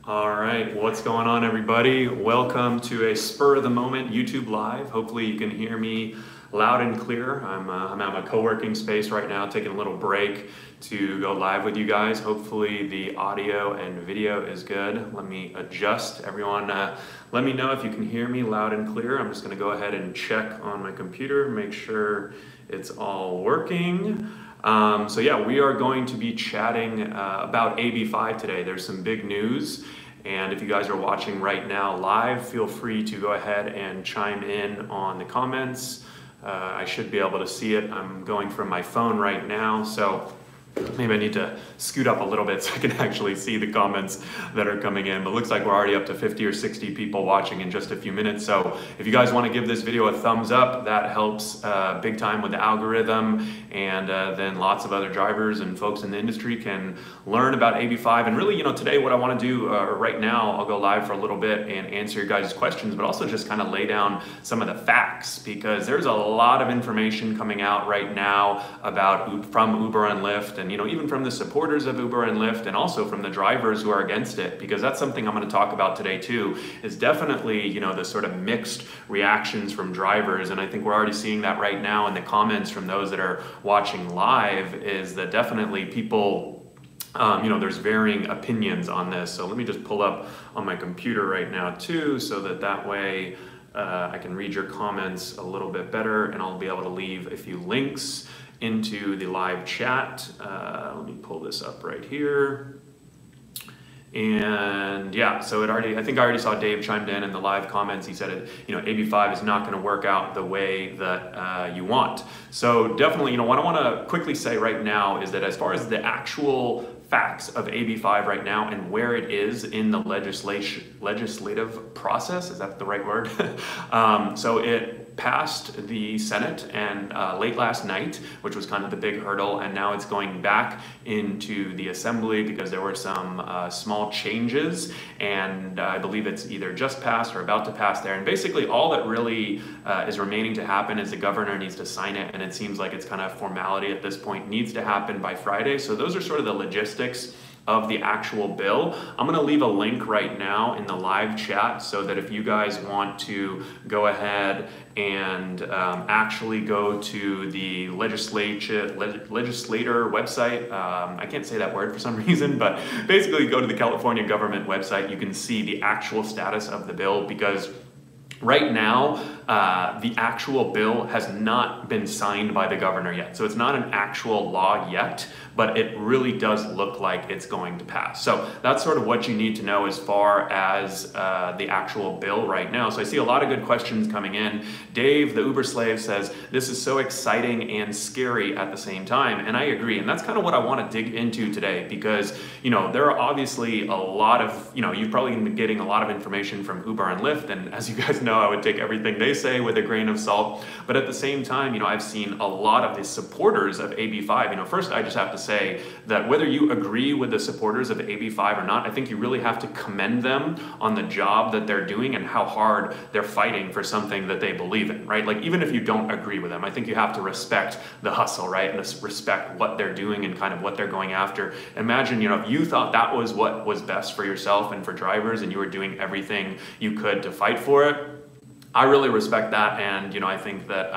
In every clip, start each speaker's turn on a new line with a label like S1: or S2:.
S1: All right, what's going on, everybody? Welcome to a spur of the moment YouTube Live. Hopefully you can hear me loud and clear. I'm at my co-working space right now, taking a little break to go live with you guys. Hopefully the audio and video is good. Let me adjust. Everyone, let me know if you can hear me loud and clear. I'm just gonna go ahead and check on my computer, make sure it's all working. So yeah, we are going to be chatting about AB5 today. There's some big news, and if you guys are watching right now live, feel free to go ahead and chime in on the comments. I should be able to see it. I'm going from my phone right now, so maybe I need to scoot up a little bit so I can actually see the comments that are coming in. But it looks like we're already up to 50 or 60 people watching in just a few minutes. So if you guys want to give this video a thumbs up, that helps big time with the algorithm. And then lots of other drivers and folks in the industry can learn about AB5. And really, today what I want to do right now, I'll go live for a little bit and answer your guys' questions, but also just kind of lay down some of the facts, because there's a lot of information coming out right now from Uber and Lyft, and even from the supporters of Uber and Lyft, and also from the drivers who are against it, because that's something I'm going to talk about today too, is definitely the sort of mixed reactions from drivers. And I think we're already seeing that right now in the comments from those that are watching live, is that definitely people, there's varying opinions on this. So let me just pull up on my computer right now too, so that way I can read your comments a little bit better, and I'll be able to leave a few links into the live chat. Let me pull this up right here. And yeah, so I think I already saw Dave chimed in the live comments. He said, AB5 is not going to work out the way that you want. So definitely, what I want to quickly say right now is that as far as the actual facts of AB5 right now and where it is in the legislative process, is that the right word? So it passed the Senate and late last night, which was kind of the big hurdle, and now it's going back into the Assembly because there were some small changes, and I believe it's either just passed or about to pass there. And basically all that really is remaining to happen is the governor needs to sign it, and it seems like it's kind of formality at this point, needs to happen by Friday. So those are sort of the logistics of the actual bill. I'm going to leave a link right now in the live chat so that if you guys want to go ahead and actually go to the legislator website, I can't say that word for some reason, but basically go to the California government website, you can see the actual status of the bill, because right now, the actual bill has not been signed by the governor yet. So it's not an actual law yet, but it really does look like it's going to pass. So that's sort of what you need to know as far as the actual bill right now. So I see a lot of good questions coming in. Dave, the Uber slave, says, this is so exciting and scary at the same time. And I agree. And that's kind of what I want to dig into today, because, there are obviously a lot of, you've probably been getting a lot of information from Uber and Lyft. And as you guys know, I would take everything they say with a grain of salt. But at the same time, I've seen a lot of the supporters of AB5. First, I just have to say that whether you agree with the supporters of AB5 or not, I think you really have to commend them on the job that they're doing and how hard they're fighting for something that they believe in, right? Like, even if you don't agree with them, I think you have to respect the hustle, right? And respect what they're doing and kind of what they're going after. Imagine, if you thought that was what was best for yourself and for drivers, and you were doing everything you could to fight for it. I really respect that, and I think that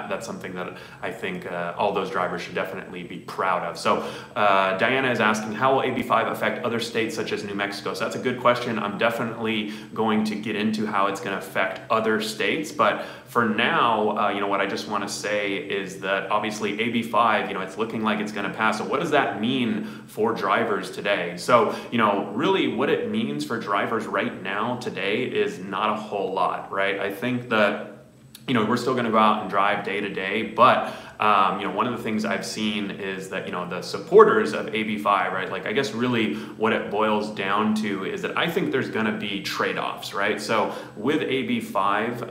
S1: that's something that I think all those drivers should definitely be proud of. So Diana is asking, how will AB5 affect other states such as New Mexico? So that's a good question. I'm definitely going to get into how it's going to affect other states, but for now, what I just want to say is that obviously AB5, it's looking like it's going to pass. So what does that mean for drivers today? So, really what it means for drivers right now today is not a whole lot, right? I think that we're still going to go out and drive day to day, but one of the things I've seen is that, the supporters of AB5, right? Like, I guess really what it boils down to is that I think there's going to be trade-offs, right? So with AB5,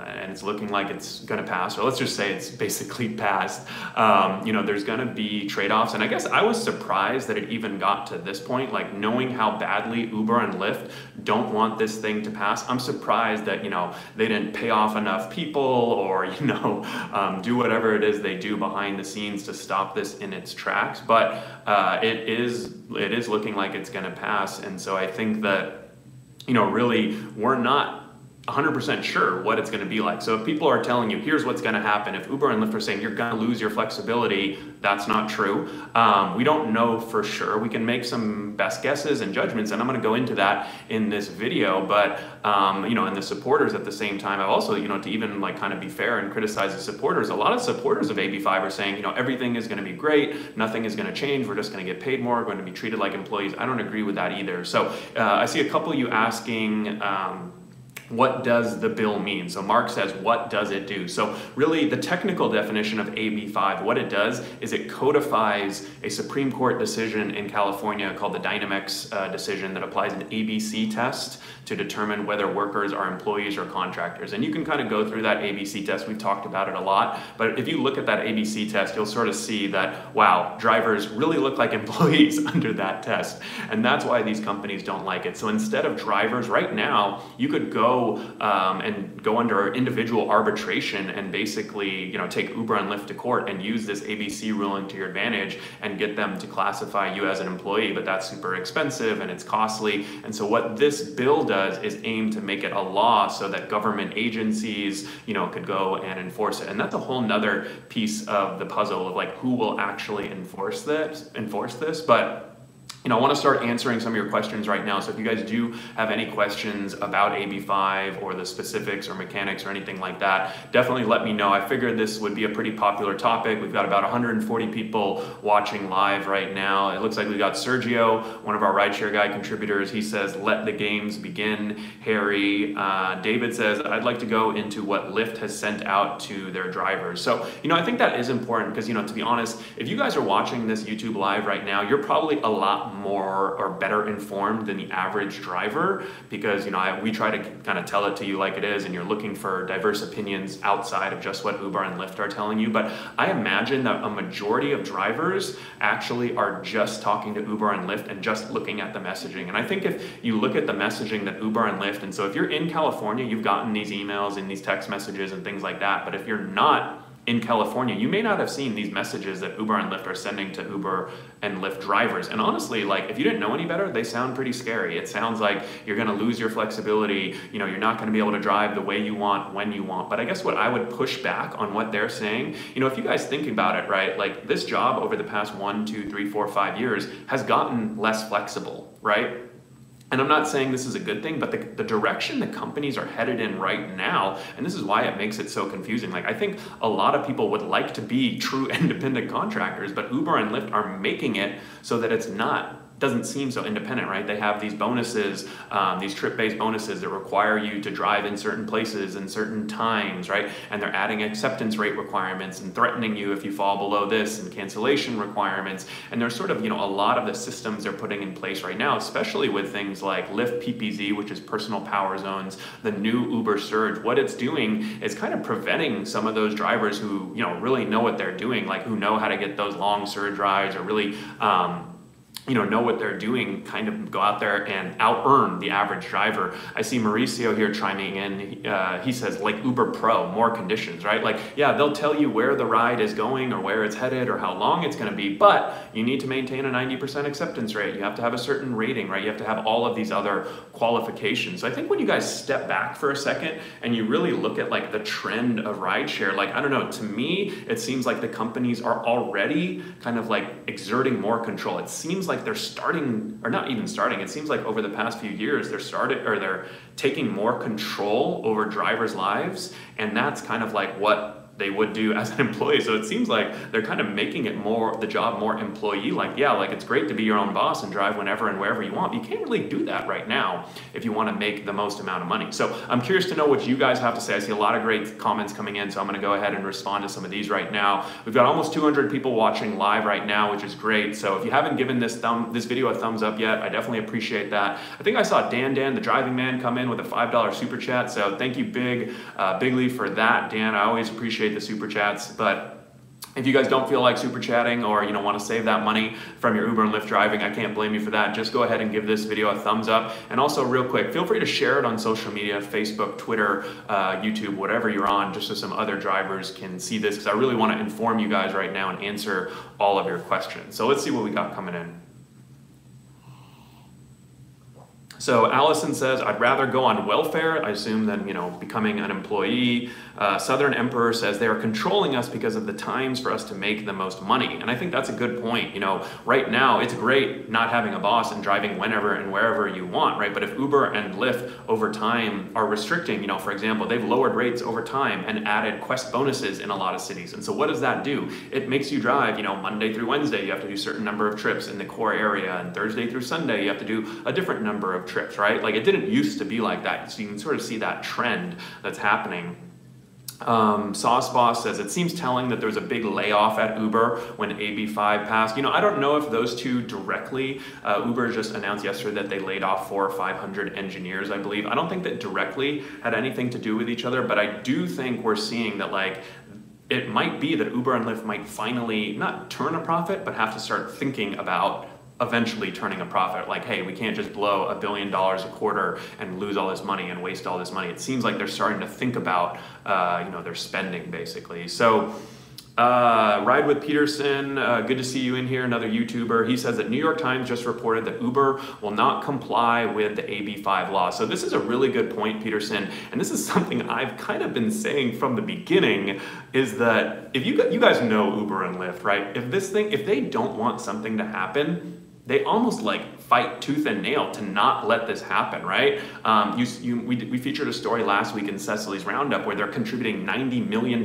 S1: and it's looking like it's going to pass, or let's just say it's basically passed, there's going to be trade-offs. And I guess I was surprised that it even got to this point, like knowing how badly Uber and Lyft don't want this thing to pass. I'm surprised that, they didn't pay off enough people or, do whatever it is is they do behind the scenes to stop this in its tracks, but it is looking like it's going to pass. And so I think that, you know, really we're not 100% sure what it's going to be like. So if people are telling you, here's what's going to happen, if Uber and Lyft are saying you're going to lose your flexibility, that's not true. We don't know for sure. We can make some best guesses and judgments, and I'm going to go into that in this video. But you know, and the supporters at the same time, I've also, you know, to even like kind of be fair and criticize the supporters, a lot of supporters of AB5 are saying, you know, everything is going to be great, nothing is going to change, we're just going to get paid more, we're going to be treated like employees. I don't agree with that either. So I see a couple of you asking, what does the bill mean? So Mark says, what does it do? So really the technical definition of AB5, what it does is it codifies a Supreme Court decision in California called the Dynamex decision that applies an ABC test to determine whether workers are employees or contractors. And you can kind of go through that ABC test. We've talked about it a lot. But if you look at that ABC test, you'll sort of see that, wow, drivers really look like employees under that test. And that's why these companies don't like it. So instead of drivers, right now, you could go and go under individual arbitration and basically, you know, take Uber and Lyft to court and use this ABC ruling to your advantage and get them to classify you as an employee. But that's super expensive and it's costly. And so what this bill does is aim to make it a law so that government agencies, you know, could go and enforce it. And that's a whole nother piece of the puzzle of like who will actually enforce this. But you know, I want to start answering some of your questions right now. So if you guys do have any questions about AB5 or the specifics or mechanics or anything like that, definitely let me know. I figured this would be a pretty popular topic. We've got about 140 people watching live right now. It looks like we got Sergio, one of our rideshare guy contributors. He says, let the games begin. Harry, David says, I'd like to go into what Lyft has sent out to their drivers. So, you know, I think that is important because, you know, to be honest, if you guys are watching this YouTube live right now, you're probably a lot more or better informed than the average driver because, you know, we try to kind of tell it to you like it is and you're looking for diverse opinions outside of just what Uber and Lyft are telling you. But I imagine that a majority of drivers actually are just talking to Uber and Lyft and just looking at the messaging. And I think if you look at the messaging that Uber and Lyft, and so if you're in California, you've gotten these emails and these text messages and things like that. But if you're not in California, you may not have seen these messages that Uber and Lyft are sending to Uber and Lyft drivers. And honestly, like if you didn't know any better, they sound pretty scary. It sounds like you're gonna lose your flexibility, you know, you're not gonna be able to drive the way you want, when you want. But I guess what I would push back on what they're saying, you know, if you guys think about it, right, like this job over the past 1, 2, 3, 4, 5 years has gotten less flexible, right? And I'm not saying this is a good thing, but the direction the companies are headed in right now, and this is why it makes it so confusing. Like I think a lot of people would like to be true independent contractors, but Uber and Lyft are making it so that it's not. Doesn't seem so independent, right? They have these bonuses, these trip-based bonuses that require you to drive in certain places and certain times, right? And they're adding acceptance rate requirements and threatening you if you fall below this and cancellation requirements. And there's sort of, you know, a lot of the systems they're putting in place right now, especially with things like Lyft PPZ, which is personal power zones, the new Uber Surge. What it's doing is kind of preventing some of those drivers who, you know, really know what they're doing, like who know how to get those long surge rides or really, you know what they're doing, kind of go out there and out-earn the average driver. I see Mauricio here chiming in. He says, like Uber Pro, more conditions, right? Like, yeah, they'll tell you where the ride is going or where it's headed or how long it's gonna be, but you need to maintain a 90% acceptance rate. You have to have a certain rating, right? You have to have all of these other qualifications. So I think when you guys step back for a second and you really look at like the trend of rideshare, like, I don't know, to me, it seems like the companies are already kind of like exerting more control. It seems like they're starting, or not even starting, it seems like over the past few years they're taking more control over drivers' lives, and that's kind of like what they would do as an employee. So it seems like they're kind of making it the job more employee-like. Yeah, like it's great to be your own boss and drive whenever and wherever you want, but you can't really do that right now if you want to make the most amount of money. So I'm curious to know what you guys have to say. I see a lot of great comments coming in, so I'm going to go ahead and respond to some of these right now. We've got almost 200 people watching live right now, which is great. So if you haven't given this video a thumbs up yet, I definitely appreciate that. I think I saw Dan, the driving man, come in with a $5 super chat. So thank you bigly for that, Dan. I always appreciate the super chats. But If you guys don't feel like super chatting or want to save that money from your Uber and Lyft driving, I can't blame you for that. Just go ahead and give this video a thumbs up. And also real quick, feel free to share it on social media, Facebook, Twitter, YouTube, whatever you're on, just so some other drivers can see this, because I really want to inform you guys right now and answer all of your questions. So let's see what we got coming in. So Allison says, I'd rather go on welfare, I assume, than becoming an employee. Southern Emperor says, they are controlling us because of the times for us to make the most money. And I think that's a good point. Right now, it's great not having a boss and driving whenever and wherever you want, right? But if Uber and Lyft over time are restricting, for example, they've lowered rates over time and added Quest bonuses in a lot of cities. And so what does that do? It makes you drive, Monday through Wednesday, you have to do a certain number of trips in the core area, and Thursday through Sunday, you have to do a different number of trips, right? Like, it didn't used to be like that. So you can sort of see that trend that's happening. Sauce Boss says, it seems telling that there was a big layoff at Uber when AB5 passed. I don't know if those two directly, Uber just announced yesterday that they laid off 400 or 500 engineers, I believe. I don't think that directly had anything to do with each other, but I do think we're seeing that, like, it might be that Uber and Lyft might finally not turn a profit, but have to start thinking about eventually turning a profit. Like, hey, we can't just blow $1 billion a quarter and lose all this money and waste all this money. It seems like they're starting to think about, their spending, basically. So, Ride with Peterson, good to see you in here, another YouTuber. He says that New York Times just reported that Uber will not comply with the AB5 law. So this is a really good point, Peterson, and this is something I've kind of been saying from the beginning, is that if you guys know Uber and Lyft, right? If they don't want something to happen, they almost like fight tooth and nail to not let this happen, right? We featured a story last week in Cecily's Roundup where they're contributing $90 million.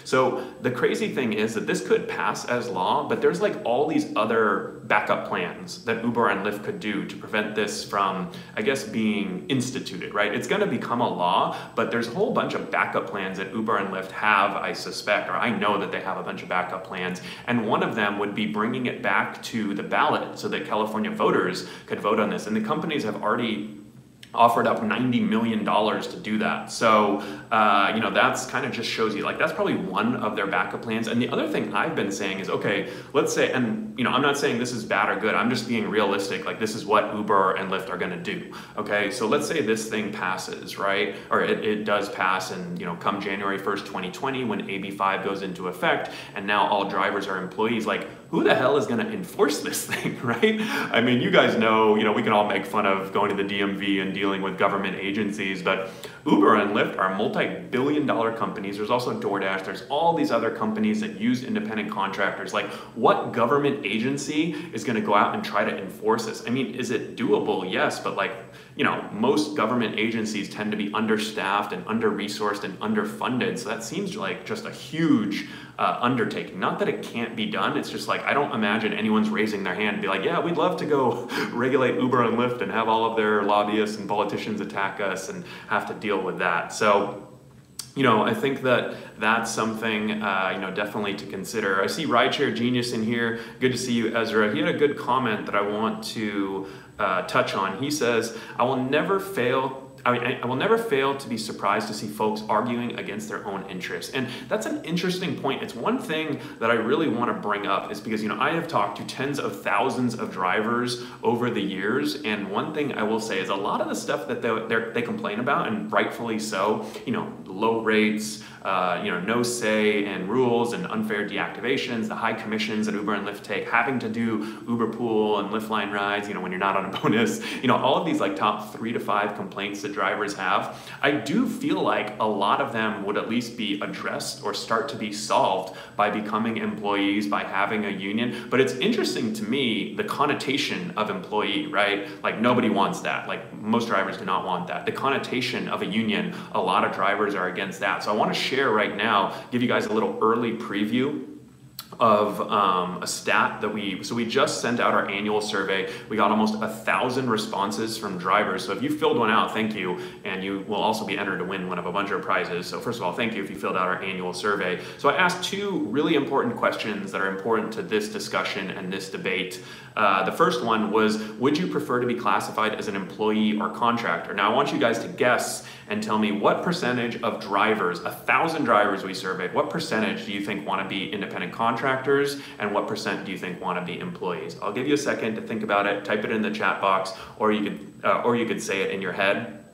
S1: So the crazy thing is that this could pass as law, but there's like all these other backup plans that Uber and Lyft could do to prevent this from, I guess, being instituted, right? It's gonna become a law, but there's a whole bunch of backup plans that Uber and Lyft have, I suspect, or I know that they have a bunch of backup plans, and one of them would be bringing it back to the ballot so that California voters could vote on this. And the companies have already offered up $90 million to do that. So, that's kind of just shows you, like, that's probably one of their backup plans. And the other thing I've been saying is, okay, let's say, and I'm not saying this is bad or good, I'm just being realistic, like this is what Uber and Lyft are gonna do, okay? So let's say this thing passes, right? Or it does pass and, come January 1st, 2020, when AB5 goes into effect, and now all drivers are employees, like, who the hell is gonna enforce this thing, right? I mean, you guys know, we can all make fun of going to the DMV and dealing with government agencies, but Uber and Lyft are multi-billion-dollar companies. There's also DoorDash. There's all these other companies that use independent contractors. Like, what government agency is going to go out and try to enforce this? I mean, is it doable? Yes, but most government agencies tend to be understaffed and under-resourced and underfunded. So that seems like just a huge undertaking. Not that it can't be done. It's just like, I don't imagine anyone's raising their hand and be like, yeah, we'd love to go regulate Uber and Lyft and have all of their lobbyists and politicians attack us and have to deal with that. So, I think that that's something, definitely to consider. I see Rideshare Genius in here. Good to see you, Ezra. He had a good comment that I want to touch on. He says, I will never fail to be surprised to see folks arguing against their own interests. And that's an interesting point. It's one thing that I really want to bring up is because, I have talked to tens of thousands of drivers over the years. And one thing I will say is a lot of the stuff that they complain about, and rightfully so, low rates, no say and rules and unfair deactivations, the high commissions that Uber and Lyft take, having to do Uber Pool and Lyft Line rides, when you're not on a bonus, all of these like top 3 to 5 complaints that drivers have, I do feel like a lot of them would at least be addressed or start to be solved by becoming employees, by having a union. But it's interesting to me, the connotation of employee, right? Like, nobody wants that. Like, most drivers do not want that. The connotation of a union, a lot of drivers are against that. So I want to share right now, give you guys a little early preview of a stat that we just sent out our annual survey. We got almost 1,000 responses from drivers. So if you filled one out, thank you, and you will also be entered to win one of a bunch of prizes. So first of all, thank you if you filled out our annual survey. So I asked two really important questions that are important to this discussion and this debate. The first one was, would you prefer to be classified as an employee or contractor? Now I want you guys to guess and tell me what percentage of drivers, 1,000 drivers we surveyed, what percentage do you think want to be independent contractors, and what percent do you think want to be employees? I'll give you a second to think about it, type it in the chat box, or you could say it in your head.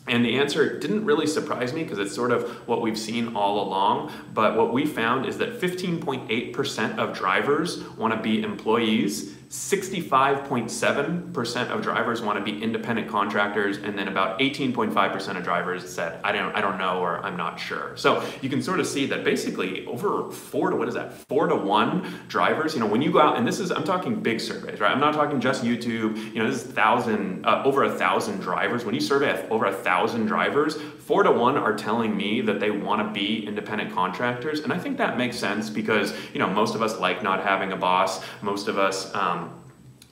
S1: And the answer didn't really surprise me because it's sort of what we've seen all along, but what we found is that 15.8% of drivers want to be employees, 65.7% of drivers want to be independent contractors, and then about 18.5% of drivers said, I don't know, or I'm not sure. So you can sort of see that basically over 4 to 1 drivers, when you go out, and I'm talking big surveys, right? I'm not talking just YouTube, this is over 1,000 drivers. When you survey over 1,000 drivers, 4 to 1 are telling me that they want to be independent contractors. And I think that makes sense because, most of us like not having a boss. Most of us,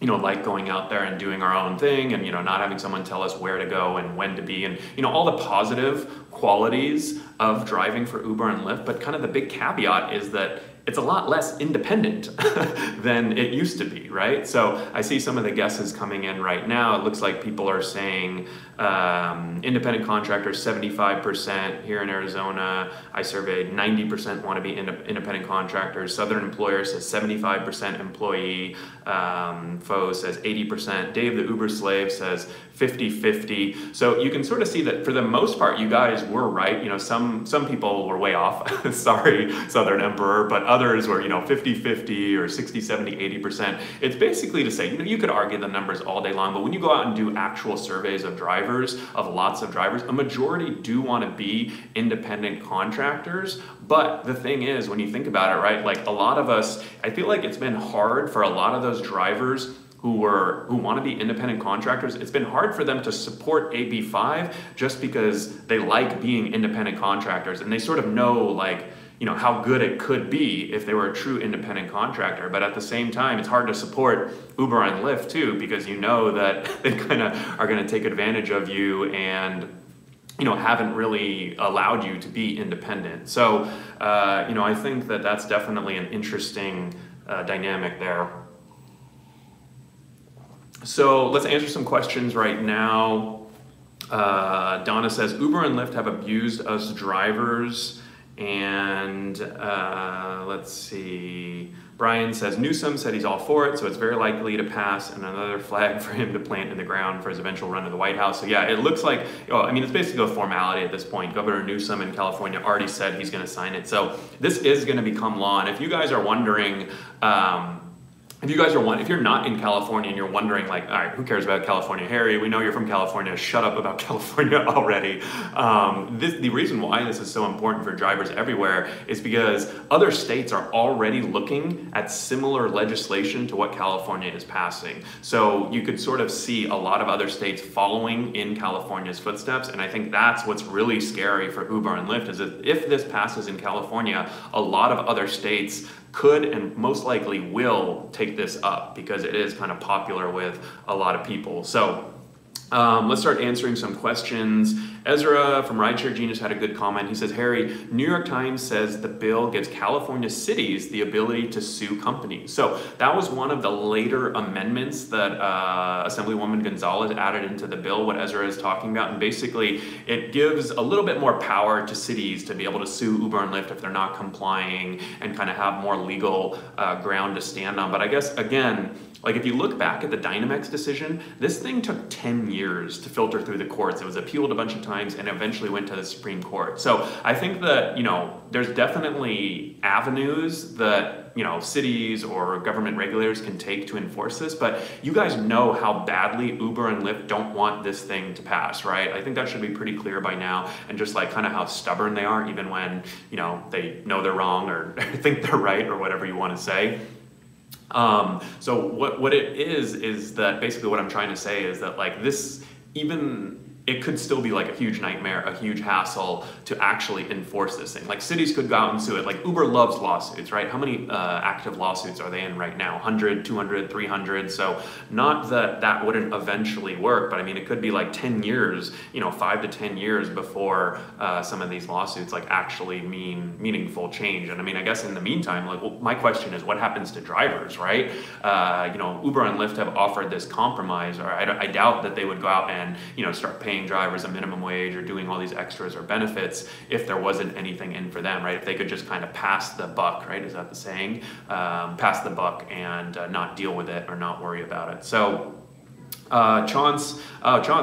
S1: like going out there and doing our own thing and, not having someone tell us where to go and when to be and, all the positive qualities of driving for Uber and Lyft. But kind of the big caveat is that it's a lot less independent than it used to be, right? So I see some of the guesses coming in right now. It looks like people are saying independent contractors, 75%. Here in Arizona, I surveyed 90% want to be independent contractors. Southern Employer says 75% employee. Foe says 80%. Dave the Uber Slave says 50-50. So you can sort of see that for the most part, you guys were right. Some people were way off. Sorry, Southern Emperor, but others were 50-50 or 60, 70, 80%. It's basically to say, you could argue the numbers all day long, but when you go out and do actual surveys of drivers, of lots of drivers, a majority do want to be independent contractors. But the thing is, when you think about it, right, like a lot of us, I feel like it's been hard for a lot of those drivers who want to be independent contractors. It's been hard for them to support AB5 just because they like being independent contractors and they sort of know how good it could be if they were a true independent contractor. But at the same time, it's hard to support Uber and Lyft too, because that they kind of are going to take advantage of you and haven't really allowed you to be independent. So, I think that that's definitely an interesting dynamic there. So let's answer some questions right now. Donna says, Uber and Lyft have abused us drivers. And let's see, Brian says, Newsom said he's all for it, so it's very likely to pass, and another flag for him to plant in the ground for his eventual run to the White House. So yeah, it looks like, it's basically a formality at this point. Governor Newsom in California already said he's going to sign it. So this is going to become law. And if you guys are wondering, if you're not in California and you're wondering all right, who cares about California? Harry, we know you're from California. Shut up about California already. The reason why this is so important for drivers everywhere is because other states are already looking at similar legislation to what California is passing. So you could sort of see a lot of other states following in California's footsteps. And I think that's what's really scary for Uber and Lyft is that if this passes in California, a lot of other states could and most likely will take this up because it is kind of popular with a lot of people. So let's start answering some questions. Ezra from Rideshare Genius had a good comment. He says, Harry, New York Times says the bill gives California cities the ability to sue companies. So that was one of the later amendments that Assemblywoman Gonzalez added into the bill, what Ezra is talking about. And basically, it gives a little bit more power to cities to be able to sue Uber and Lyft if they're not complying and kind of have more legal ground to stand on. But I guess, again, if you look back at the Dynamex decision, this thing took 10 years to filter through the courts. It was appealed a bunch of times and eventually went to the Supreme Court. So I think that, there's definitely avenues that, cities or government regulators can take to enforce this, but you guys know how badly Uber and Lyft don't want this thing to pass, right? I think that should be pretty clear by now, and just kind of how stubborn they are, even when, they know they're wrong or think they're right or whatever you want to say. So what it is that basically what I'm trying to say is that this, even it could still be like a huge nightmare, a huge hassle to actually enforce this thing. Like cities could go out and sue it. Like Uber loves lawsuits, right? How many active lawsuits are they in right now? 100, 200, 300. So not that that wouldn't eventually work, but I mean, it could be like 10 years, 5 to 10 years before some of these lawsuits like actually mean meaningful change. And I mean, I guess in the meantime, like, well, my question is what happens to drivers, right? Uber and Lyft have offered this compromise, or I doubt that they would go out and, start paying drivers a minimum wage or doing all these extras or benefits if there wasn't anything in for them, right? If they could just kind of pass the buck, right? Is that the saying? Pass the buck and not deal with it or not worry about it. So Chance,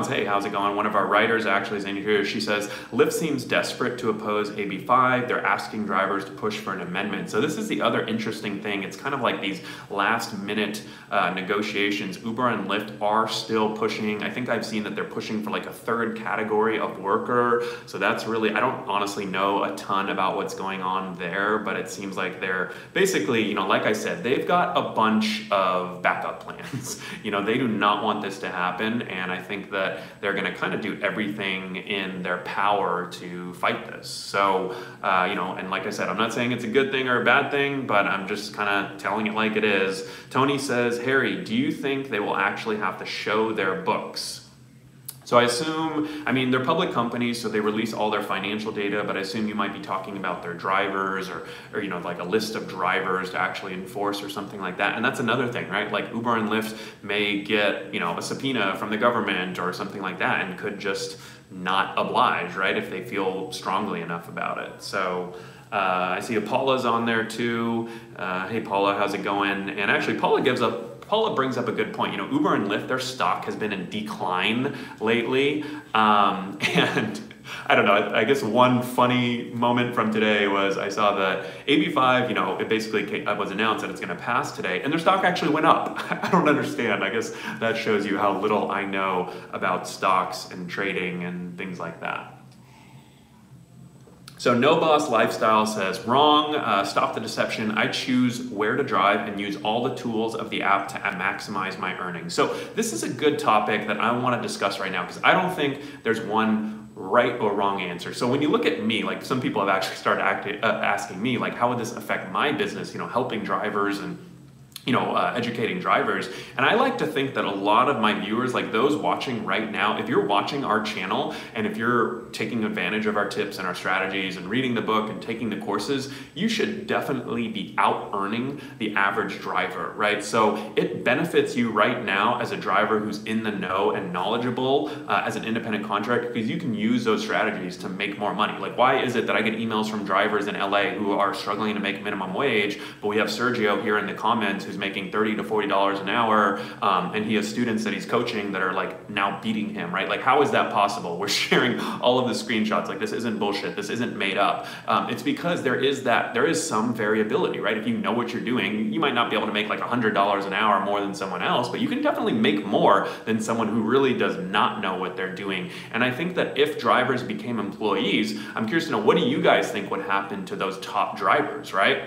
S1: hey, how's it going? One of our writers actually is in here. She says, Lyft seems desperate to oppose AB5. They're asking drivers to push for an amendment. So this is the other interesting thing. It's kind of like these last minute negotiations. Uber and Lyft are still pushing. I think I've seen that they're pushing for like a third category of worker. So that's really, I don't honestly know a ton about what's going on there, but it seems like they're basically, like I said, they've got a bunch of backup plans. They do not want this to happen, and I think that they're going to kind of do everything in their power to fight this. So, and like I said, I'm not saying it's a good thing or a bad thing, but I'm just kind of telling it like it is. Tony says, Harry, do you think they will actually have to show their books? So I assume, they're public companies, so they release all their financial data, but I assume you might be talking about their drivers or like a list of drivers to actually enforce or something like that. And that's another thing, right? Like Uber and Lyft may get, a subpoena from the government or something like that and could just not oblige, right? If they feel strongly enough about it. So I see Paula's on there too. Hey Paula, how's it going? And actually Paula brings up a good point. Uber and Lyft, their stock has been in decline lately. And I don't know, I guess one funny moment from today was I saw that AB5, it basically was announced that it's going to pass today, and their stock actually went up. I don't understand. I guess that shows you how little I know about stocks and trading and things like that. So No Boss Lifestyle says, wrong, stop the deception. I choose where to drive and use all the tools of the app to maximize my earnings. So this is a good topic that I want to discuss right now because I don't think there's one right or wrong answer. So when you look at me, like some people have actually started asking me, like, how would this affect my business, helping drivers and educating drivers. And I like to think that a lot of my viewers, like those watching right now, if you're watching our channel and if you're taking advantage of our tips and our strategies and reading the book and taking the courses, you should definitely be out earning the average driver, right? So it benefits you right now as a driver who's in the know and knowledgeable as an independent contractor, because you can use those strategies to make more money. Like, why is it that I get emails from drivers in LA who are struggling to make minimum wage, but we have Sergio here in the comments who's making $30 to $40 an hour, and he has students that he's coaching that are like now beating him, right? Like, how is that possible? We're sharing all of the screenshots. Like, this isn't bullshit. This isn't made up. It's because there is some variability, right? If you know what you're doing, you might not be able to make like $100 an hour more than someone else, but you can definitely make more than someone who really does not know what they're doing. And I think that if drivers became employees, I'm curious to know, what do you guys think would happen to those top drivers, right?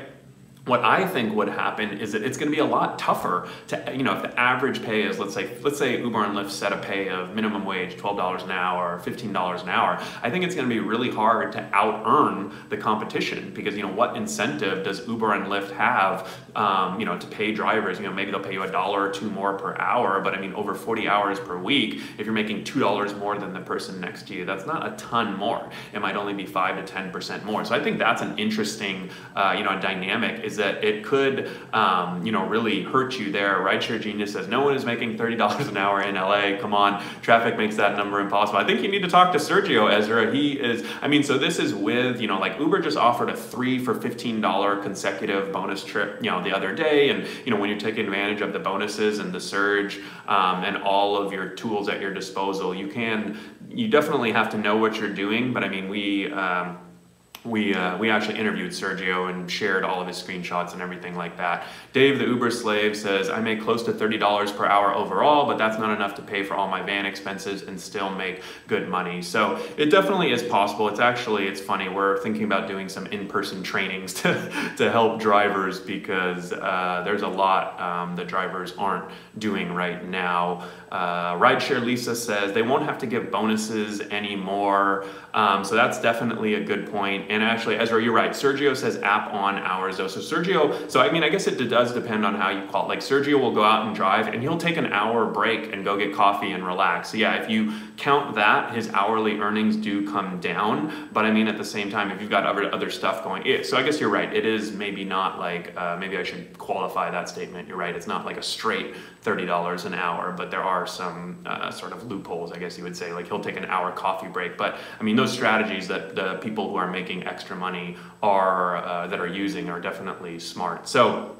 S1: What I think would happen is that it's going to be a lot tougher to, if the average pay is, let's say Uber and Lyft set a pay of minimum wage, $12 an hour, or $15 an hour. I think it's going to be really hard to out-earn the competition because, what incentive does Uber and Lyft have, to pay drivers? Maybe they'll pay you $1 or $2 more per hour, but over 40 hours per week, if you're making $2 more than the person next to you, that's not a ton more. It might only be 5 to 10% more. So I think that's an interesting, dynamic, is that it could, really hurt you there. Rideshare Genius says, no one is making $30 an hour in LA. Come on, traffic makes that number impossible. I think you need to talk to Sergio Ezra. He is, so this is with, like Uber just offered a 3 for $15 consecutive bonus trip, the other day. And, when you're taking advantage of the bonuses and the surge and all of your tools at your we actually interviewed Sergio and shared all of his screenshots and everything like that. Dave, the Uber slave, says, I make close to $30 per hour overall, but that's not enough to pay for all my van expenses and still make good money. So it definitely is possible. It's funny, we're thinking about doing some in-person trainings to help drivers, because there's a lot that drivers aren't doing right now. Rideshare Lisa says they won't have to give bonuses anymore. So that's definitely a good point. And actually, Ezra, you're right. Sergio says app on hours though. So Sergio, so I mean, I guess it does depend on how you call it. Like Sergio will go out and drive and he'll take an hour break and go get coffee and relax. So yeah, if you count that, his hourly earnings do come down. But I mean, at the same time, if you've got other stuff going, so I guess you're right. It is maybe not like, maybe I should qualify that statement. You're right. It's not like a straight $30 an hour, but there are some sort of loopholes, I guess you would say. Like he'll take an hour coffee break. But I mean, those strategies that the people who are making extra money that are using are definitely smart. So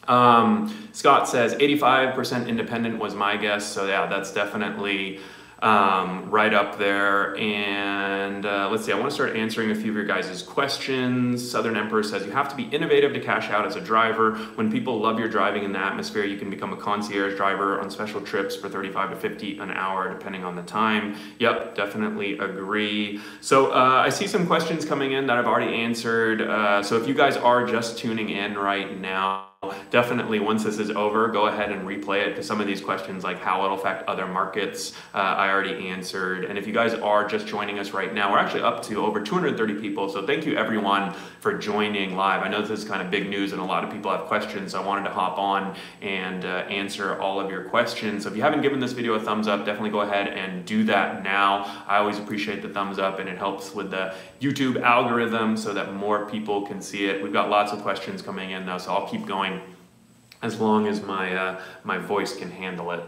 S1: Scott says 85% independent was my guess. So yeah, that's definitely right up there. And let's see, I want to start answering a few of your guys' questions. Southern Emperor says you have to be innovative to cash out as a driver. When people love your driving in the atmosphere, you can become a concierge driver on special trips for 35 to 50 an hour, depending on the time. Yep, definitely agree. So I see some questions coming in that I've already answered. So if you guys are just tuning in right now, definitely once this is over, go ahead and replay it, because some of these questions, like how it'll affect other markets, I already answered. And if you guys are just joining us right now, we're actually up to over 230 people. So thank you everyone for joining live. I know this is kind of big news and a lot of people have questions, so I wanted to hop on and answer all of your questions. So if you haven't given this video a thumbs up, definitely go ahead and do that now. I always appreciate the thumbs up, and it helps with the YouTube algorithm so that more people can see it. We've got lots of questions coming in though, so I'll keep going as long as my voice can handle it.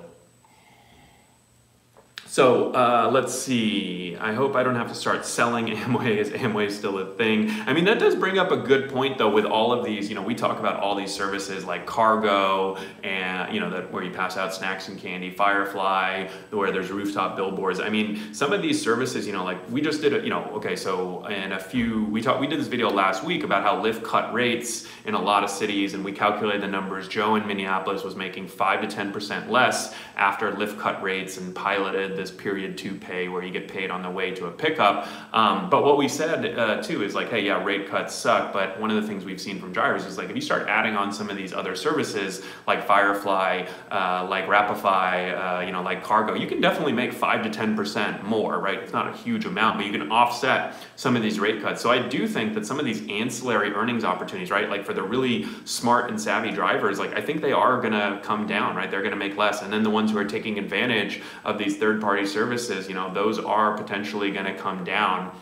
S1: So let's see, I hope I don't have to start selling Amway. Is Amway still a thing? I mean, that does bring up a good point though, with all of these, we talk about all these services like Cargo and, that where you pass out snacks and candy, Firefly, where there's rooftop billboards. I mean, some of these services, like we just did okay, so in we did this video last week about how Lyft cut rates in a lot of cities, and we calculated the numbers. Joe in Minneapolis was making 5 to 10% less after Lyft cut rates and piloted this period 2 pay where you get paid on the way to a pickup. But what we said too is like, hey, yeah, rate cuts suck, but one of the things we've seen from drivers is like, if you start adding on some of these other services like Firefly, like Rapify, like Cargo, you can definitely make 5 to 10% more, right? It's not a huge amount, but you can offset some of these rate cuts. So I do think that some of these ancillary earnings opportunities, right? Like for the really smart and savvy drivers, like I think they are gonna come down, right? They're gonna make less. And then the ones who are taking advantage of these third-party services, those are potentially going to come down.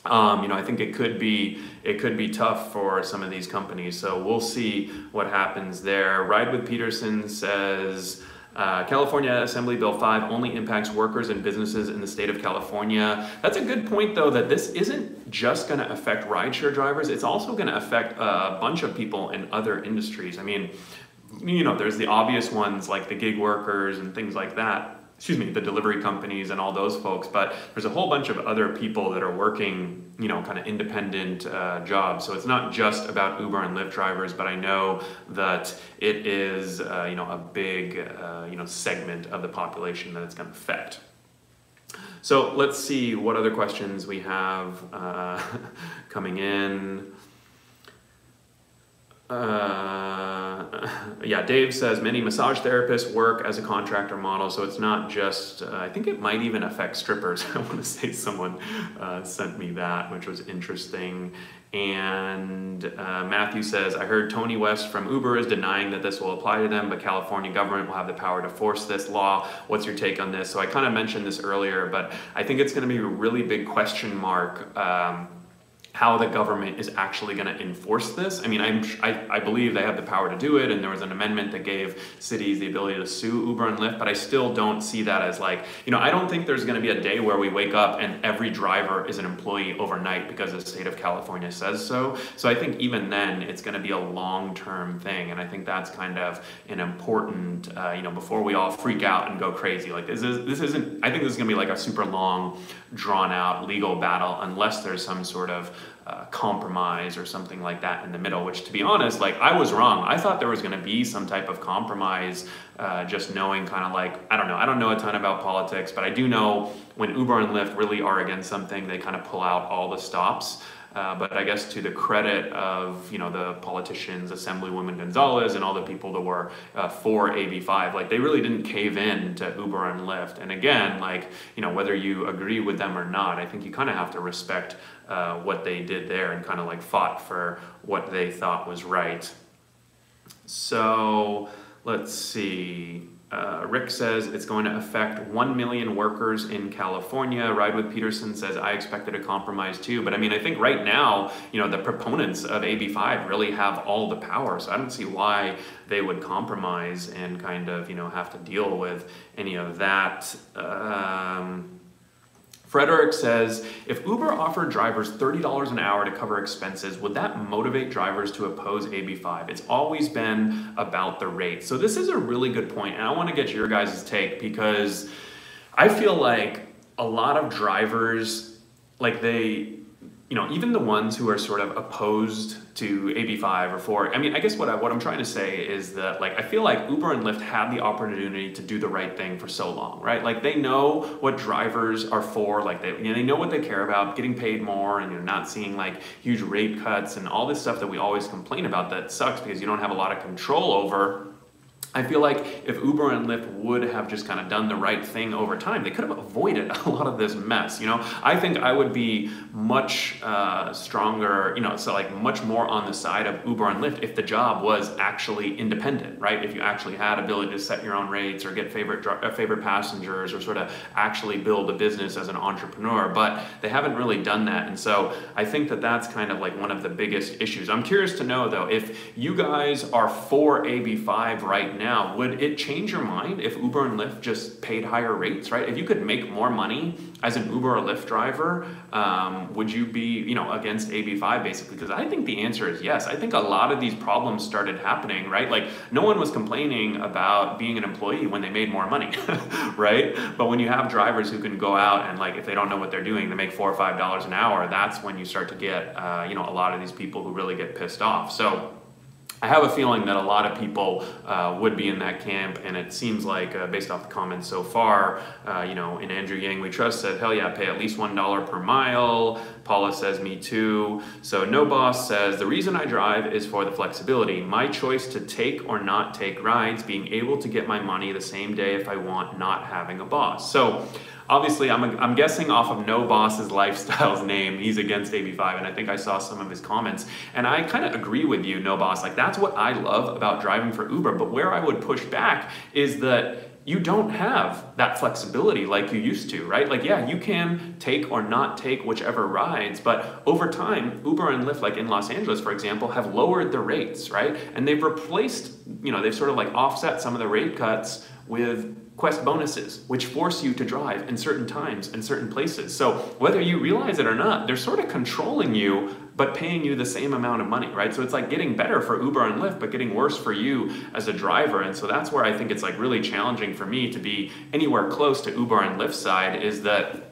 S1: I think it could be tough for some of these companies. So we'll see what happens there. Ride with Peterson says, California Assembly Bill 5 only impacts workers and businesses in the state of California. That's a good point though, that this isn't just going to affect rideshare drivers. It's also going to affect a bunch of people in other industries. I mean, there's the obvious ones like the gig workers and things like that. The delivery companies and all those folks, but there's a whole bunch of other people that are working, kind of independent jobs. So it's not just about Uber and Lyft drivers, but I know that it is, a big, segment of the population that it's going to affect. So let's see what other questions we have coming in. Yeah, Dave says many massage therapists work as a contractor model, so it's not just, I think it might even affect strippers. I want to say someone sent me that, which was interesting. And Matthew says, I heard Tony West from Uber is denying that this will apply to them, but California government will have the power to force this law. What's your take on this? So I kind of mentioned this earlier, but I think it's going to be a really big question mark how the government is actually going to enforce this. I mean, I believe they have the power to do it, and there was an amendment that gave cities the ability to sue Uber and Lyft, but I still don't see that as like, I don't think there's going to be a day where we wake up and every driver is an employee overnight because the state of California says so. So I think even then it's going to be a long-term thing, and I think that's kind of an important, before we all freak out and go crazy. Like this isn't, I think this is going to be like a super long, drawn-out legal battle unless there's some sort of compromise or something like that in the middle, which, to be honest, like, I was wrong. I thought there was going to be some type of compromise, just knowing kind of like, I don't know a ton about politics, but I do know when Uber and Lyft really are against something, they kind of pull out all the stops. But I guess to the credit of, you know, the politicians, Assemblywoman Gonzalez and all the people that were for AB5, like, they really didn't cave in to Uber and Lyft. And again, like, you know, whether you agree with them or not, I think you kind of have to respect what they did there and kind of like fought for what they thought was right. So let's see. Rick says it's going to affect 1 million workers in California. Ride with Peterson says, I expected a compromise too. But I mean, I think right now, you know, the proponents of AB5 really have all the power. So I don't see why they would compromise and kind of, you know, have to deal with any of that. Frederick says, if Uber offered drivers $30 an hour to cover expenses, would that motivate drivers to oppose AB5? It's always been about the rate. So this is a really good point, and I want to get your guys' take, because I feel like a lot of drivers, like, they, you know, even the ones who are sort of opposed to AB5 or 4, I mean, I guess what I'm trying to say is that, like, I feel like Uber and Lyft had the opportunity to do the right thing for so long, right? Like, they know what drivers are for, like, they know what they care about, getting paid more, and you're not seeing like huge rate cuts and all this stuff that we always complain about that sucks because you don't have a lot of control over. I feel like if Uber and Lyft would have just kind of done the right thing over time, they could have avoided a lot of this mess. You know, I think I would be much stronger, you know, so like much more on the side of Uber and Lyft if the job was actually independent, right? If you actually had ability to set your own rates or get favorite passengers or sort of actually build a business as an entrepreneur, but they haven't really done that. And so I think that that's kind of like one of the biggest issues. I'm curious to know though, if you guys are for AB5 right now, would it change your mind if Uber and Lyft just paid higher rates, right? If you could make more money as an Uber or Lyft driver, would you be, you know, against AB5 basically? Because I think the answer is yes. I think a lot of these problems started happening, right? Like, no one was complaining about being an employee when they made more money, right? But when you have drivers who can go out and, like, if they don't know what they're doing, they make $4 or $5 an hour, that's when you start to get, you know, a lot of these people who really get pissed off. So I have a feeling that a lot of people would be in that camp, and it seems like, based off the comments so far, you know, in Andrew Yang We Trust said, hell yeah, pay at least $1 per mile. Paula says, me too. So No Boss says, the reason I drive is for the flexibility. My choice to take or not take rides, being able to get my money the same day if I want, not having a boss. So obviously, I'm guessing off of No Boss's lifestyle's name, he's against AB5, and I think I saw some of his comments. And I kind of agree with you, No Boss. Like, that's what I love about driving for Uber. But where I would push back is that you don't have that flexibility like you used to, right? Like, yeah, you can take or not take whichever rides, but over time, Uber and Lyft, like in Los Angeles, for example, have lowered the rates, right? And they've replaced, you know, they've sort of like offset some of the rate cuts with Quest bonuses, which force you to drive in certain times and certain places. So whether you realize it or not, they're sort of controlling you, but paying you the same amount of money, right? So it's like getting better for Uber and Lyft, but getting worse for you as a driver. And so that's where I think it's like really challenging for me to be anywhere close to Uber and Lyft's side, is that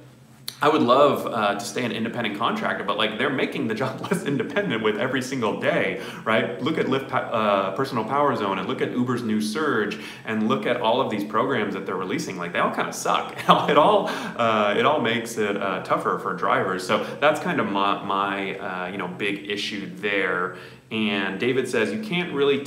S1: I would love to stay an independent contractor, but like, they're making the job less independent with every single day, right? Look at Lyft Personal Power Zone, and look at Uber's new Surge, and look at all of these programs that they're releasing. Like, they all kind of suck. It all makes it tougher for drivers. So that's kind of my you know, big issue there. And David says, you can't really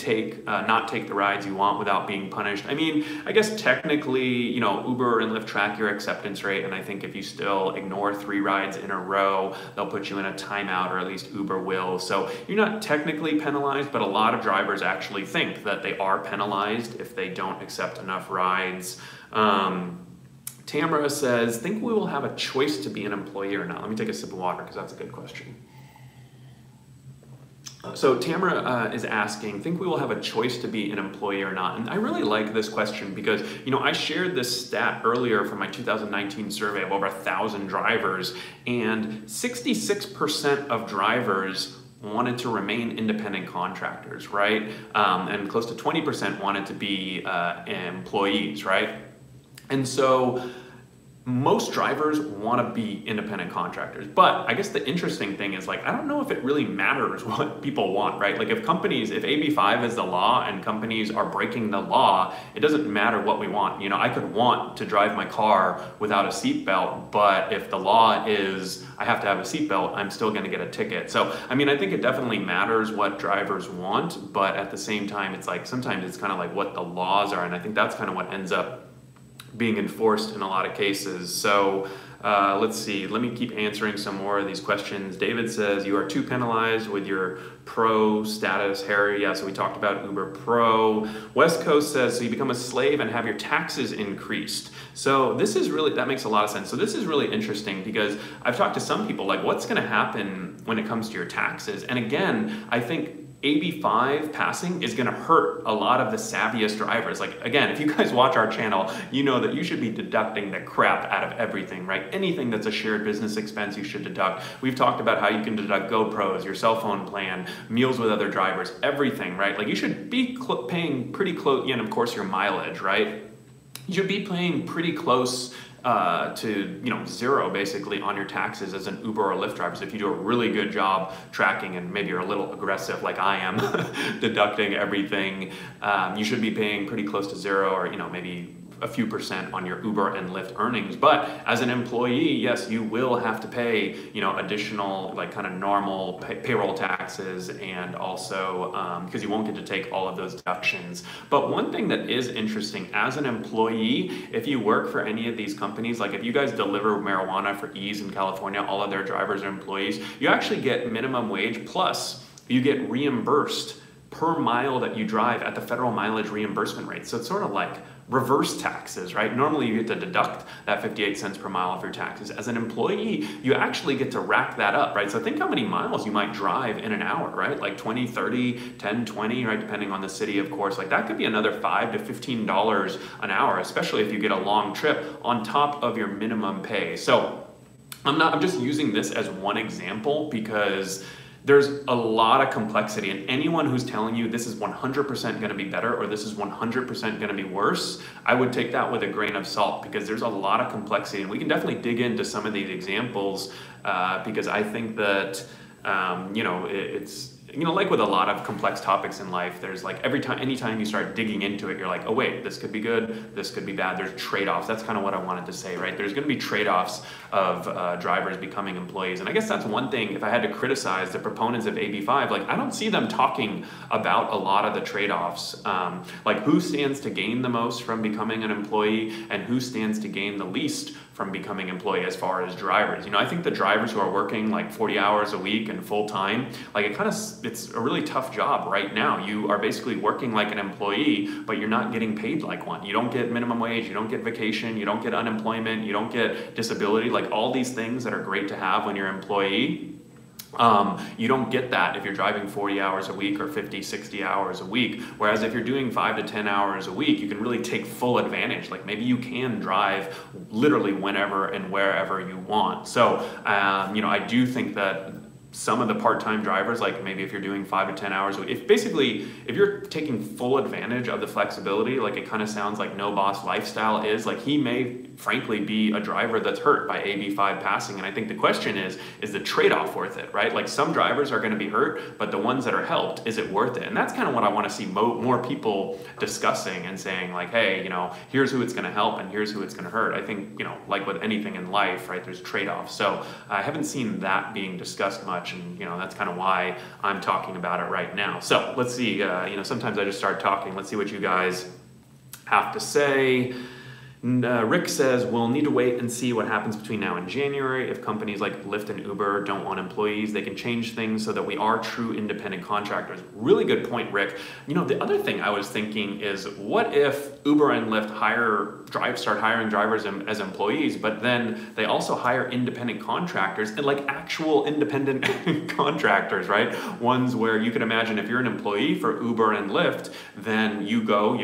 S1: not take the rides you want without being punished. I mean, I guess technically, you know, Uber and Lyft track your acceptance rate, and I think if you still ignore 3 rides in a row, they'll put you in a timeout, or at least Uber will. So you're not technically penalized, but a lot of drivers actually think that they are penalized if they don't accept enough rides. Tamara says, think we will have a choice to be an employee or not? Let me take a sip of water, because that's a good question. So Tamara is asking, think we will have a choice to be an employee or not? And I really like this question because, you know, I shared this stat earlier from my 2019 survey of over 1,000 drivers, and 66% of drivers wanted to remain independent contractors, right? And close to 20% wanted to be employees, right? And so most drivers want to be independent contractors. But I guess the interesting thing is, like, I don't know if it really matters what people want, right? Like if AB5 is the law and companies are breaking the law, it doesn't matter what we want. You know, I could want to drive my car without a seatbelt, but if the law is I have to have a seatbelt, I'm still going to get a ticket. So, I mean, I think it definitely matters what drivers want, but at the same time, it's like sometimes it's kind of like what the laws are, and I think that's kind of what ends up being enforced in a lot of cases. So let's see, let me keep answering some more of these questions. David says, you are too penalized with your pro status, Harry. Yeah, so we talked about Uber Pro. West Coast says, so you become a slave and have your taxes increased. So this is really, that makes a lot of sense. So this is really interesting because I've talked to some people like, what's gonna happen when it comes to your taxes? And again, I think AB5 passing is gonna hurt a lot of the savviest drivers. Like, again, if you guys watch our channel, you know that you should be deducting the crap out of everything, right? Anything that's a shared business expense, you should deduct. We've talked about how you can deduct GoPros, your cell phone plan, meals with other drivers, everything, right? Like you should be paying pretty close, and of course your mileage, right? You should be paying pretty close to zero basically on your taxes as an Uber or Lyft driver. So if you do a really good job tracking and maybe you're a little aggressive like I am, deducting everything, you should be paying pretty close to zero, or maybe a few percent on your Uber and Lyft earnings. But as an employee, yes, you will have to pay, additional like kind of normal payroll taxes, and also because you won't get to take all of those deductions. But one thing that is interesting as an employee, if you work for any of these companies, like if you guys deliver marijuana for Ease in California, all of their drivers are employees, you actually get minimum wage plus you get reimbursed per mile that you drive at the federal mileage reimbursement rate. So it's sort of like reverse taxes, right? Normally you get to deduct that 58 cents per mile of your taxes. As an employee, you actually get to rack that up, right? So think how many miles you might drive in an hour, right? Like 20, 30, 10, 20, right? Depending on the city, of course. Like that could be another $5 to $15 an hour, especially if you get a long trip on top of your minimum pay. So I'm just using this as one example because there's a lot of complexity, and anyone who's telling you this is 100% going to be better or this is 100% going to be worse, I would take that with a grain of salt because there's a lot of complexity, and we can definitely dig into some of these examples because I think that it's like with a lot of complex topics in life, there's like anytime you start digging into it, you're like, oh wait, this could be good, this could be bad. There's trade-offs. That's kind of what I wanted to say, right? There's going to be trade-offs of drivers becoming employees. And I guess that's one thing, if I had to criticize the proponents of AB5, like I don't see them talking about a lot of the trade-offs. Like who stands to gain the most from becoming an employee and who stands to gain the least from becoming employee as far as drivers. I think the drivers who are working like 40 hours a week and full time, like it's a really tough job right now. You are basically working like an employee, but you're not getting paid like one. You don't get minimum wage, you don't get vacation, you don't get unemployment, you don't get disability, like all these things that are great to have when you're an employee. You don't get that if you're driving 40 hours a week or 50, 60 hours a week. Whereas if you're doing 5 to 10 hours a week, you can really take full advantage. Like maybe you can drive literally whenever and wherever you want. So, I do think that some of the part-time drivers, like maybe if you're doing 5 to 10 hours, if you're taking full advantage of the flexibility, like it kind of sounds like No Boss Lifestyle is, like he may frankly be a driver that's hurt by AB5 passing. And I think the question is the trade-off worth it, right? Like some drivers are going to be hurt, but the ones that are helped, is it worth it? And that's kind of what I want to see more people discussing and saying like, hey, here's who it's going to help and here's who it's going to hurt. I think, like with anything in life, right, there's trade-offs. So I haven't seen that being discussed much, and that's kind of why I'm talking about it right now. So let's see, sometimes I just start talking. Let's see what you guys have to say. Rick says, we'll need to wait and see what happens between now and January. If companies like Lyft and Uber don't want employees, they can change things so that we are true independent contractors. Really good point, Rick. The other thing I was thinking is, what if Uber and Lyft start hiring drivers as employees, but then they also hire independent contractors, and like actual independent contractors, right? Ones where you can imagine if you're an employee for Uber and Lyft, then you go,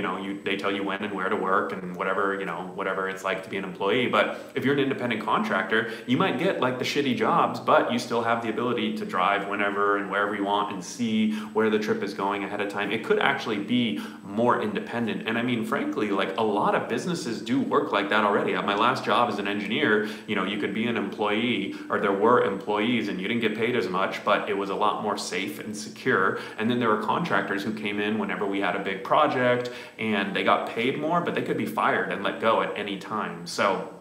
S1: they tell you when and where to work and whatever, whatever it's like to be an employee. But if you're an independent contractor, you might get like the shitty jobs, but you still have the ability to drive whenever and wherever you want and see where the trip is going ahead of time. It could actually be more independent. And I mean, frankly, like a lot of businesses do work like that already. At my last job as an engineer, you could be an employee, or there were employees and you didn't get paid as much, but it was a lot more safe and secure. And then there were contractors who came in whenever we had a big project and they got paid more, but they could be fired and let go at any time. So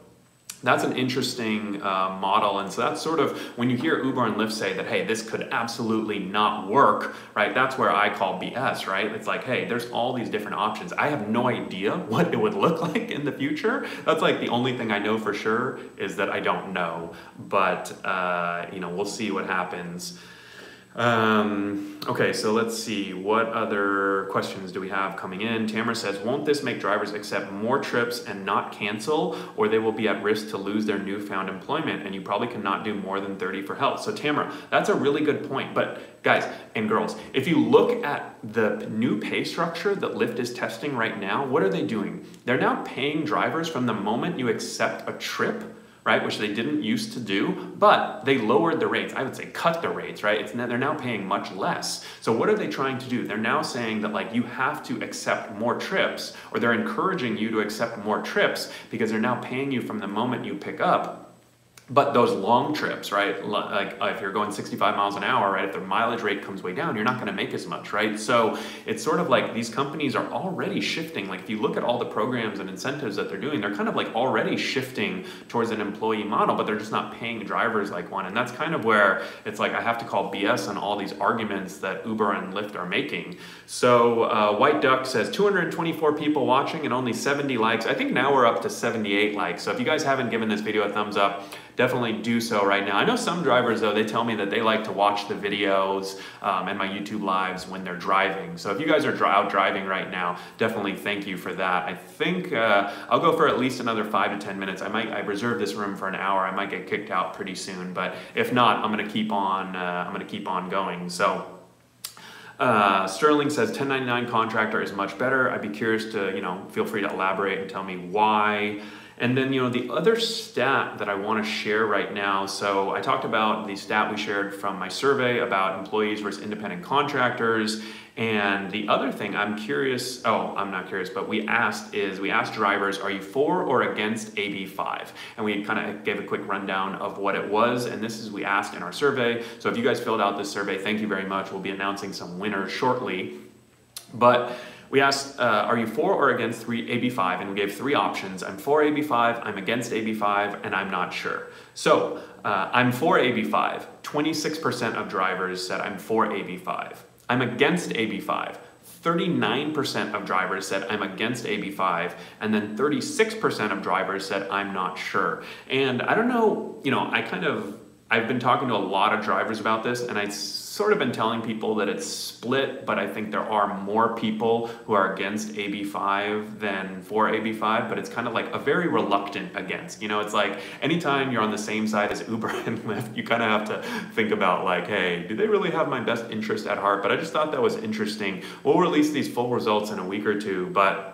S1: that's an interesting model. And so that's sort of when you hear Uber and Lyft say that, hey, this could absolutely not work, right? That's where I call BS, right? It's like, hey, there's all these different options. I have no idea what it would look like in the future. That's like the only thing I know for sure is that I don't know. But, we'll see what happens. Okay, so let's see, what other questions do we have coming in? Tamara says, won't this make drivers accept more trips and not cancel, or they will be at risk to lose their newfound employment, and you probably cannot do more than 30 for health? So Tamara, that's a really good point. But guys and girls, if you look at the new pay structure that Lyft is testing right now, what are they doing? They're now paying drivers from the moment you accept a trip, right, which they didn't used to do, but they lowered the rates. I would say cut the rates, right? They're now paying much less. So what are they trying to do? They're now saying that like you have to accept more trips, or they're encouraging you to accept more trips because they're now paying you from the moment you pick up. But those long trips, right, like if you're going 65 miles an hour, right, if the mileage rate comes way down, you're not going to make as much, right? So it's sort of like these companies are already shifting. Like if you look at all the programs and incentives that they're doing, they're kind of like already shifting towards an employee model, but they're just not paying drivers like one. And that's kind of where it's like I have to call BS on all these arguments that Uber and Lyft are making. So White Duck says 224 people watching and only 70 likes. I think now we're up to 78 likes. So if you guys haven't given this video a thumbs up, definitely do so right now. I know some drivers, though, they tell me that they like to watch the videos and my YouTube lives when they're driving. So if you guys are out driving right now, definitely thank you for that. I think I'll go for at least another 5 to 10 minutes. I reserved this room for an hour. I might get kicked out pretty soon, but if not, I'm gonna keep on going. So Sterling says 1099 contractor is much better. I'd be curious to, feel free to elaborate and tell me why. And then, the other stat that I want to share right now, so I talked about the stat we shared from my survey about employees versus independent contractors. And the other thing I'm not curious, but we asked drivers, are you for or against AB5? And we kind of gave a quick rundown of what it was. And this is we asked in our survey. So if you guys filled out this survey, thank you very much. We'll be announcing some winners shortly. But we asked, are you for or against AB5? And we gave 3 options. I'm for AB5, I'm against AB5, and I'm not sure. So I'm for AB5. 26% of drivers said I'm for AB5. I'm against AB5. 39% of drivers said I'm against AB5, and then 36% of drivers said I'm not sure. And I don't know, I've been talking to a lot of drivers about this, and I've sort of been telling people that it's split, but I think there are more people who are against AB5 than for AB5, but it's kind of like a very reluctant against. It's like anytime you're on the same side as Uber and Lyft, you kind of have to think about like, hey, do they really have my best interest at heart? But I just thought that was interesting. We'll release these full results in a week or two, but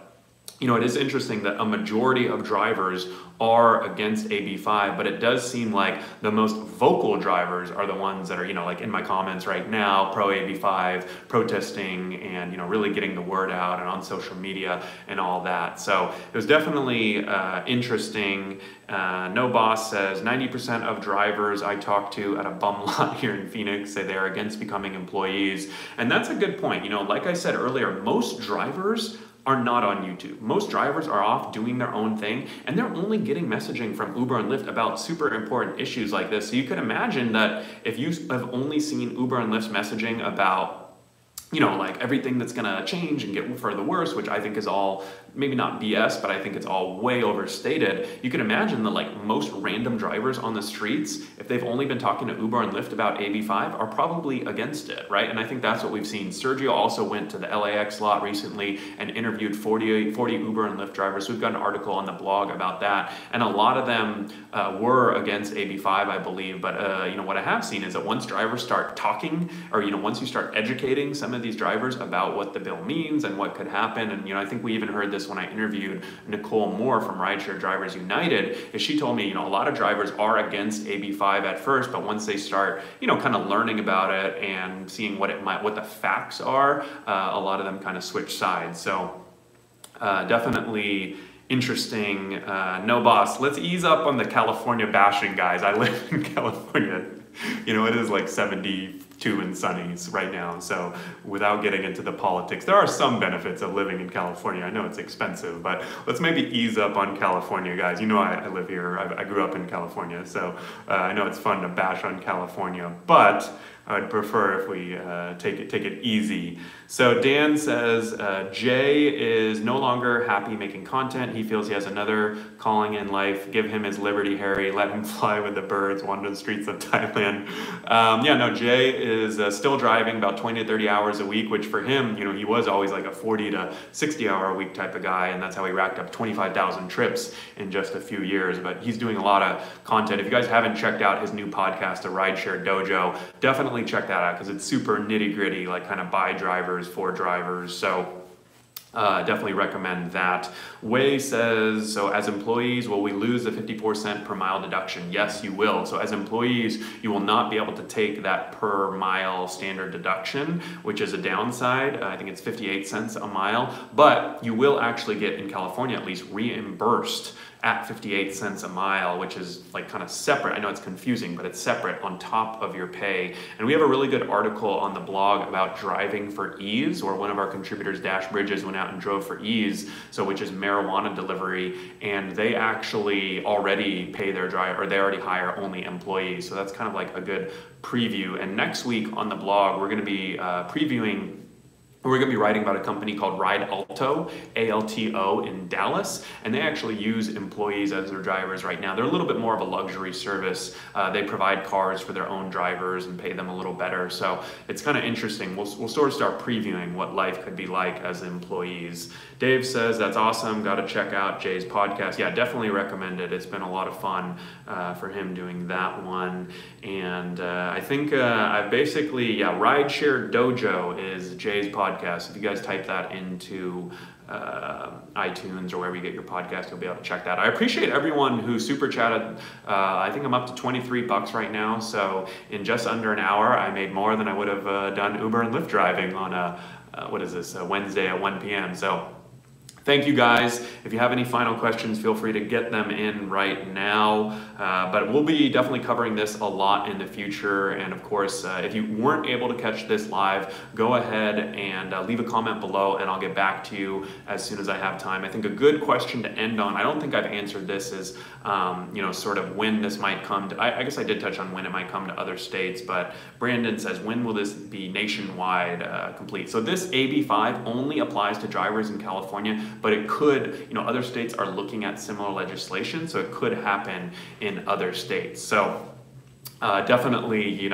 S1: it is interesting that a majority of drivers are against AB5, but it does seem like the most vocal drivers are the ones that are, like in my comments right now, pro AB5, protesting and, really getting the word out and on social media and all that. So it was definitely interesting. No Boss says 90% of drivers I talk to at a bum lot here in Phoenix say they're against becoming employees. And that's a good point. Like I said earlier, most drivers are not on YouTube. Most drivers are off doing their own thing, and they're only getting messaging from Uber and Lyft about super important issues like this. So you can imagine that if you have only seen Uber and Lyft's messaging about like everything that's gonna change and get for the worse, which I think is all, maybe not BS, but I think it's all way overstated. You can imagine that like most random drivers on the streets, if they've only been talking to Uber and Lyft about AB5, are probably against it, right? And I think that's what we've seen. Sergio also went to the LAX lot recently and interviewed 40 Uber and Lyft drivers. We've got an article on the blog about that. And a lot of them were against AB5, I believe. But what I have seen is that once drivers start talking, or once you start educating some of of these drivers about what the bill means and what could happen. And, I think we even heard this when I interviewed Nicole Moore from Rideshare Drivers United, is she told me, a lot of drivers are against AB5 at first, but once they start, kind of learning about it and seeing what the facts are, a lot of them kind of switch sides. So definitely interesting. No boss, let's ease up on the California bashing, guys. I live in California. It is like 72 and sunny right now. So without getting into the politics, there are some benefits of living in California. I know it's expensive, but let's maybe ease up on California, guys. I live here. I grew up in California. So I know it's fun to bash on California, but I'd prefer if we take it easy. So Dan says, Jay is no longer happy making content. He feels he has another calling in life. Give him his liberty, Harry. Let him fly with the birds, wander the streets of Thailand. Jay is still driving about 20 to 30 hours a week, which for him, he was always like a 40 to 60 hour a week type of guy, and that's how he racked up 25,000 trips in just a few years. But he's doing a lot of content. If you guys haven't checked out his new podcast, The Rideshare Dojo, definitely check that out because it's super nitty gritty, like kind of by drivers for drivers. So definitely recommend that. Wei says, so as employees, will we lose the 54 cent per mile deduction? Yes, you will. So as employees, you will not be able to take that per mile standard deduction, which is a downside. I think it's 58 cents a mile, but you will actually get, in California at least, reimbursed at 58 cents a mile, which is like kind of separate. I know it's confusing, but it's separate on top of your pay. And we have a really good article on the blog about driving for ease, or one of our contributors, Dash Bridges, went out and drove for ease, so which is marijuana delivery, and they actually already pay their driver, or they already hire only employees. So that's kind of like a good preview. And next week on the blog, we're going to be we're going to be writing about a company called Ride Alto, ALTO, in Dallas, and they actually use employees as their drivers right now. They're a little bit more of a luxury service. They provide cars for their own drivers and pay them a little better. So it's kind of interesting. We'll sort of start previewing what life could be like as employees. Dave says, that's awesome. Got to check out Jay's podcast. Yeah, definitely recommend it. It's been a lot of fun for him doing that one. And I think Rideshare Dojo is Jay's podcast. If you guys type that into iTunes or wherever you get your podcast, you'll be able to check that. I appreciate everyone who super chatted. I think I'm up to $23 right now. So in just under an hour, I made more than I would have done Uber and Lyft driving on a Wednesday at 1 p.m. So thank you guys. If you have any final questions, feel free to get them in right now. But we'll be definitely covering this a lot in the future. And of course, if you weren't able to catch this live, go ahead and leave a comment below and I'll get back to you as soon as I have time. I think a good question to end on, I don't think I've answered this, is sort of when this might come to, I guess I did touch on when it might come to other states, but Brandon says, when will this be nationwide complete? So this AB5 only applies to drivers in California, but it could, other states are looking at similar legislation, so it could happen in other states. So definitely,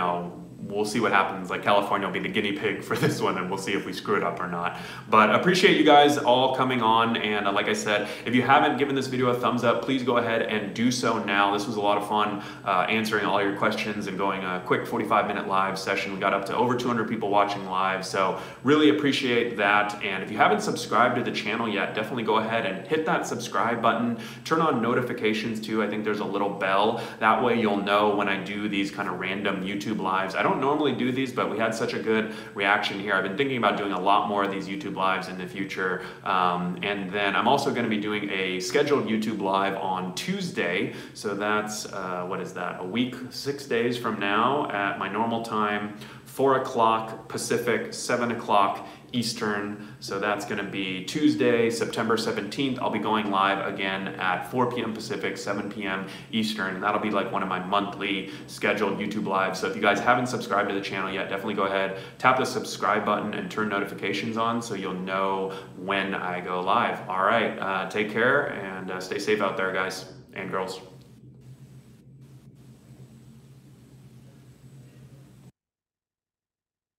S1: we'll see what happens. Like California will be the guinea pig for this one, and we'll see if we screw it up or not. But appreciate you guys all coming on. And like I said, if you haven't given this video a thumbs up, please go ahead and do so now. This was a lot of fun answering all your questions and going a quick 45-minute live session. We got up to over 200 people watching live, so really appreciate that. And if you haven't subscribed to the channel yet, definitely go ahead and hit that subscribe button. Turn on notifications too. I think there's a little bell. That way you'll know when I do these kind of random YouTube lives. I don't normally do these, but we had such a good reaction here. I've been thinking about doing a lot more of these YouTube lives in the future. And then I'm also going to be doing a scheduled YouTube live on Tuesday. So that's, what is that? A week, 6 days from now at my normal time, 4 o'clock Pacific, 7 o'clock Eastern. So that's going to be Tuesday, September 17th. I'll be going live again at 4 p.m. Pacific, 7 p.m. Eastern. And that'll be like one of my monthly scheduled YouTube lives. So if you guys haven't subscribed to the channel yet, definitely go ahead, tap the subscribe button and turn notifications on so you'll know when I go live. All right, take care and stay safe out there, guys and girls.